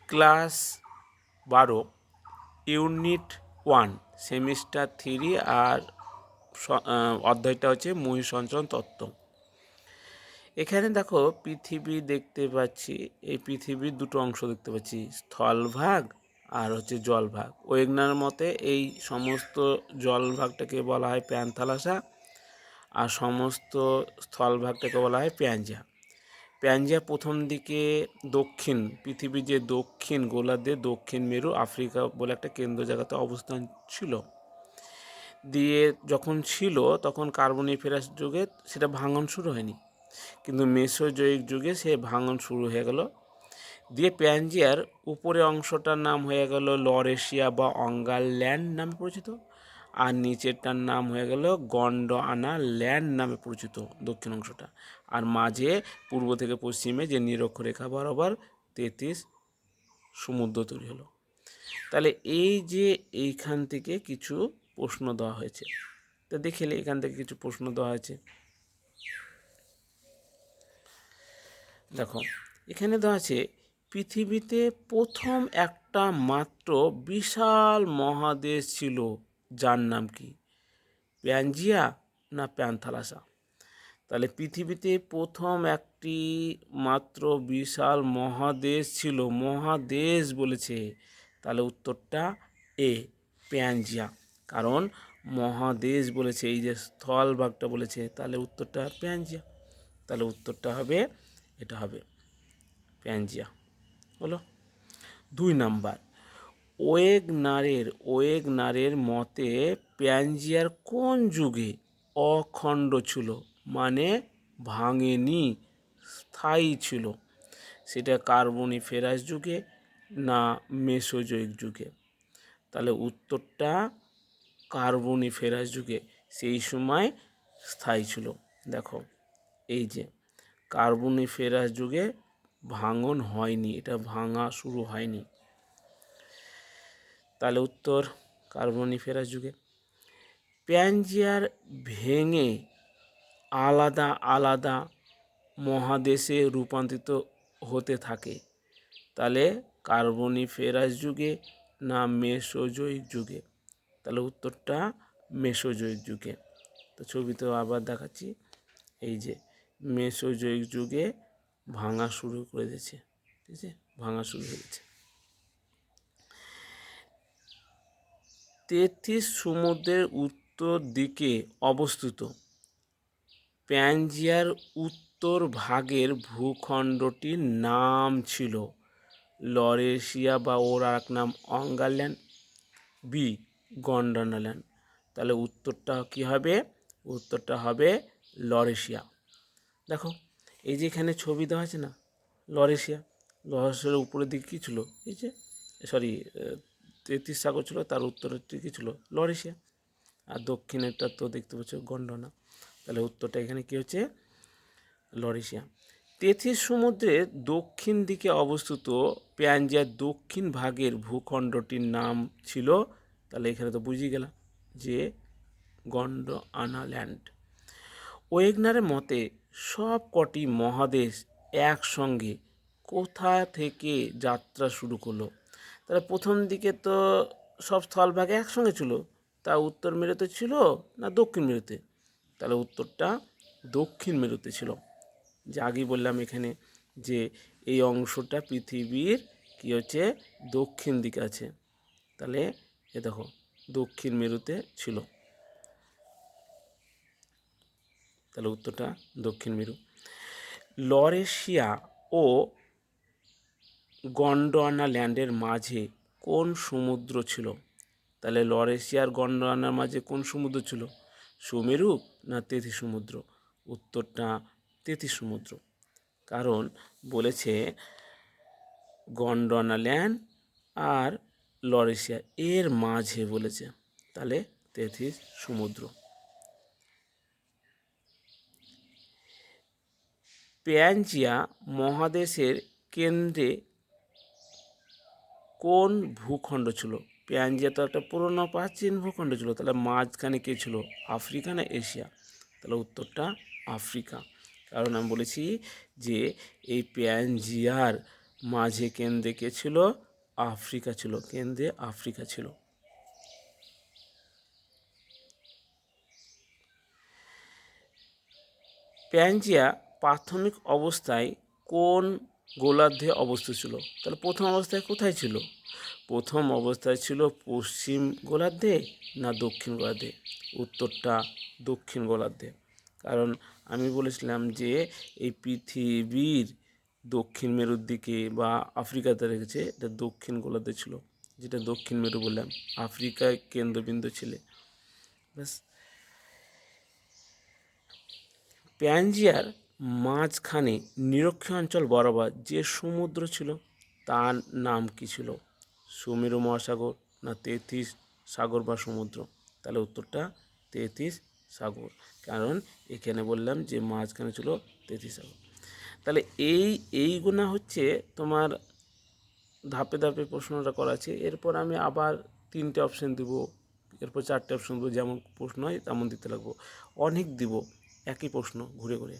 Class 12 unit 1 semester 3 আর অধ্যায়টা হচ্ছে মহাসঞ্চরণ তত্ত্ব। এখানে দেখো পৃথিবী দেখতে পাচ্ছি, এই পৃথিবীর দুটো অংশ দেখতে পাচ্ছি, স্থলভাগ আর হচ্ছে জলভাগ। ওয়েগনার মতে এই সমস্ত জলভাগটাকে বলা হয় প্যান্থালাসা আর সমস্ত স্থলভাগটাকে বলা হয় প্যাঞ্জিয়া। প্যাঞ্জিয়া প্রথম দিকে দক্ষিণ পৃথিবীর যে দক্ষিণ গোলার্ধে দক্ষিণ মেরু আফ্রিকা বলে একটা কেন্দ্র জায়গাতে অবস্থান ছিল। দিয়ে যখন ছিল তখন কার্বনিফেরাস যুগে সেটা ভাঙন শুরু হয়নি, কিন্তু মেসোজোয়িক যুগে সে ভাঙন শুরু হয়ে গেল। দিয়ে প্যাঞ্জিয়ার উপরে অংশটার নাম হয়ে গেল লরেশিয়া বা অঙ্গার ল্যান্ড নামে পরিচিত, আর নিচেরটার নাম হয়ে গেল গন্ডোয়ানা ল্যান্ড নামে পরিচিত দক্ষিণ অংশটা। আর মাঝে পূর্ব থেকে পশ্চিমে যে নিরক্ষরেখা বরাবর 33 সমুদ্র তৈরি হলো। তাহলে এই যে এইখান থেকে কিছু প্রশ্ন দেওয়া হয়েছে, তো দেখলে এখান থেকে কিছু প্রশ্ন দেওয়া হয়েছে। দেখো এখানে দেওয়া আছে পৃথিবীতে প্রথম একটা মাত্র বিশাল মহাদেশ ছিল, যার নাম কি? প্যাঞ্জিয়া না প্যান্থালাসা? তাহলে পৃথিবীতে প্রথম একটি মাত্র বিশাল মহাদেশ ছিল, মহাদেশ বলেছে, তাহলে উত্তরটা এ প্যাঞ্জিয়া। কারণ মহাদেশ বলেছে, এই যে স্থলভাগটা বলেছে, তাহলে উত্তরটা প্যাঞ্জিয়া। তাহলে উত্তরটা হবে, এটা হবে প্যাঞ্জিয়া। হলো 2 নাম্বার। ওয়েগনারের মতে প্যাঞ্জিয়ার কোন যুগে অখণ্ড ছিল, মানে ভাঙেনি, স্থায়ী ছিল? সেটা কার্বনিফেরাস যুগে না মেসোজোয়িক যুগে? তাহলে উত্তরটা কার্বনিফেরাস যুগে, সেই সময় স্থায়ী ছিল। দেখো এই যে কার্বনিফেরাস যুগে ভাঙন হয়নি, এটা ভাঙা শুরু হয়নি, তাহলে উত্তর কার্বনিফেরাস যুগে। প্যাঞ্জিয়ার ভেঙে আলাদা আলাদা মহাদেশে রূপান্তরিত হতে থাকে, তাহলে কার্বনিফেরাস যুগে না মেসোজোয়িক যুগে? তাহলে উত্তরটা মেসোজোয়িক যুগে। তো ছবিতে আবার দেখাচ্ছি, এই যে মেসোজোয়িক যুগে ভাঙা শুরু করে দিয়েছে, ঠিক আছে, ভাঙা শুরু হয়ে গেছে। 33 সমুদ্রের উত্তর দিকে অবস্থিত প্যাঞ্জিয়ার উত্তর ভাগের ভূখণ্ডটির নাম ছিল লরেশিয়া বা ওর আর এক নাম অঙ্গারল্যান্ড, বি গন্ডোয়ানাল্যান্ড। তাহলে উত্তরটা কি হবে? উত্তরটা হবে লরেশিয়া। দেখো এই যে এখানে ছবি দেওয়া আছে না, লরেশিয়ার উপরের দিকে কী ছিল? এই যে সরি 33 সাগর ছিল, তার উত্তরের দিকে ছিল লরেশিয়া, আর দক্ষিণেরটা তো দেখতে পাচ্ছ গন্ডোয়ানা। তাহলে উত্তরটা এখানে কী হচ্ছে? লরেশিয়া। 33 সমুদ্রের দক্ষিণ দিকে অবস্থিত প্যাঞ্জিয়ার দক্ষিণ ভাগের ভূখণ্ডটির নাম ছিল, তাহলে এখানে তো বুঝিয়ে গেলাম যে গন্ডোয়ানা ল্যান্ড। ওয়েগনারের মতে সব কটি মহাদেশ একসঙ্গে কোথা থেকে যাত্রা শুরু করলো? তাহলে প্রথম দিকে তো সব স্থলভাগে একসঙ্গে ছিল, তা উত্তর মেরুতে ছিল না দক্ষিণ মেরুতে? তাহলে উত্তরটা দক্ষিণ মেরুতে ছিল। যে আগেই বললাম এখানে যে এই অংশটা পৃথিবীর কি হচ্ছে, দক্ষিণ দিকে আছে, তাহলে এ দেখো দক্ষিণ মেরুতে ছিল, তাহলে উত্তরটা দক্ষিণ মেরু। লরেশিয়া ও গন্ডোয়ানা ল্যান্ডের মাঝে কোন সমুদ্র ছিল? তাহলে লরেশিয়ার গন্ডোয়ানার মাঝে কোন সমুদ্র ছিল? সুমেরু না তেথি সমুদ্র? উত্তরটা তেথি সমুদ্র। কারণ বলেছে গন্ডোয়ানা ল্যান্ড আর লরেশিয়া এর মাঝে বলেছে, তাহলে তেথি সমুদ্র। প্যাঞ্জিয়া মহাদেশের কেন্দ্রে কোন ভূখণ্ড ছিল? প্যাঞ্জিয়া তো একটা পুরনো প্রাচীন ভূখণ্ড ছিল, তাহলে মাঝখানে কে ছিল? আফ্রিকা না এশিয়া? তাহলে উত্তরটা আফ্রিকা। কারণ আমি বলেছি যে এই প্যাঞ্জিয়ার মাঝে কেন্দ্রে কে ছিল? আফ্রিকা ছিল, কেন্দ্রে আফ্রিকা ছিল। প্যানজিয়া প্রাথমিক অবস্থায় কোন গোলার্ধে অবস্থিত ছিল? তাহলে প্রথম অবস্থায় কোথায় ছিল? প্রথম অবস্থায় ছিল পশ্চিম গোলার্ধে না দক্ষিণ গোলার্ধে? উত্তরটা দক্ষিণ গোলার্ধে। কারণ আমি বলেছিলাম যে এই পৃথিবীর দক্ষিণ মেরুর দিকে বা আফ্রিকাতে রেখেছে, এটা দক্ষিণ গোলার্ধে ছিল, যেটা দক্ষিণ মেরু বললাম, আফ্রিকায় কেন্দ্রবিন্দু ছিল। ব্যাস। প্যানজিয়ার মাঝখানে নিরক্ষীয় অঞ্চল বরাবর যে সমুদ্র ছিল তার নাম কি ছিল? সুমেরু মহাসাগর না তেথিস সাগর বা সমুদ্র? তাহলে উত্তরটা তেথিস সাগর, কারণ এখানে বললাম যে মাঝখানে ছিল তেথিস সাগর। তাহলে এইগুলো হচ্ছে তোমার ধাপে ধাপে প্রশ্নটা করা আছে। এরপর আমি আবার 3টে অপশান দিব, এরপর 4টে অপশান দেবো, যেমন প্রশ্ন হয় তেমন দিতে লাগবো, অনেক দিব একই প্রশ্ন ঘুরে ঘুরে।